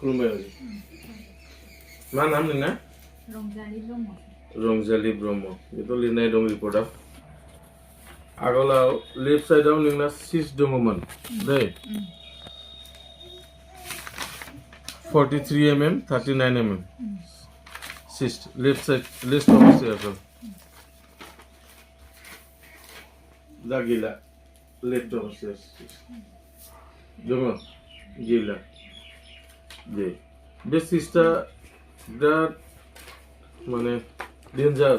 खुलुमबाय बाजै मा नाम नोंना रंजालि ब्रह्म बेथ' लिरनाय दं रिपर्टआव आगोलाव लेफ्ट साइडआव नोंना सिस दङमोन दै 43 mm 39 mm cyst left side left of circle da gila left of circle dong gila de be cysta da माने डेन्जार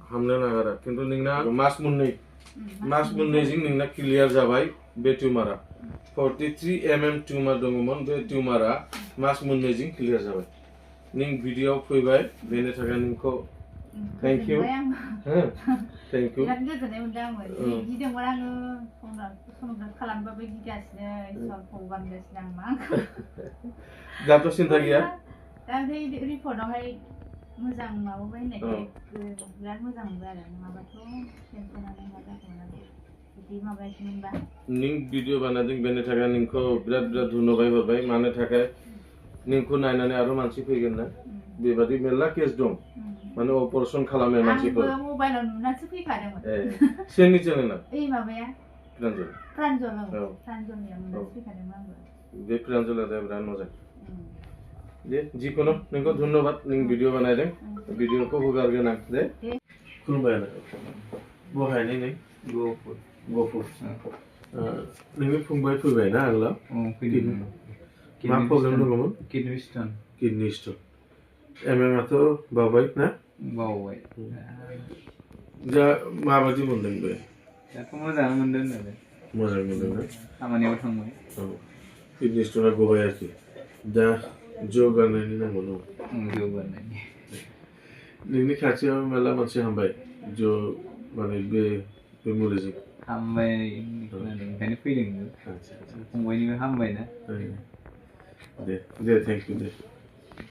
हामनो नागारा किन्तु नोंना मास मोननै जों नोंना क्लियार जाबाय बे टिउमारा 43 mm टिउमार दङमोन बे टिउमारा मास मोननै जों क्लियार जाबाय नों भिडिअ फैबाय बेनि थाखाय नोंखौ थैंक यू थैंक यू बिराद गोजोननाय मोनदों आङो गिदोंमोन आङो संग्राम खालामबाबो गिगासिनो इसोरखौ बांगासिनो आं मा दाथ' सिन्था गैया दा बे रिपर्टआवहाय मोजां माबाबाय होननायखाय बिराद मोजां मोनबाय आरो नङाबाथ' टेनसनानो मा जागौमोन आरो बिदि माबायाखै मोनबा नों भिडिअ बानायदों बेनि थाखाय नोंखौ बिराद धन्यबाद हरबाय मानो थाखाय नोंखौ नायनानै आरो मानसि फैगोन ना बेबादि मेरला केस दं माने अपारेशन खालामनाय मानसिफोर आंबो मबाइलाव नुनासो फैखादोंमोन सोरनि चेनेला ओइ माबाया प्रान्जल प्रान्जलनियाव नुनासो फैखादोंमोन आंबो बे प्रान्जला दा बिराद मोजां दे जिखुनु नोंखौ धन्यबाद नों भिडिअ बानायदों भिडिअखौ हगारगोन आं दे खुलुमबाय बहायनाय नों गफुर नोंनि फंबाय फैबाय ना आगोलाव मा प्रब्लेम दङमोन किडनि स्टोन एमएमआथ' बावबाय ना दा माबायदि मोनदों बे दाथ' मोजाङानो मोनदों होनदों मोजां मोनदों ना खामानियाव थांबाय किडनि स्टोना गबाय आरोखि दा जौगानायनि नांगौ दं जौगानायनि नोंनि खाथियाव मेरला मानसि हामबाय ज' माने बे मुलिजों हामबाय ओंखायनो फैदों फंबायनिबो हामबाय ना दे थेंक इउ दे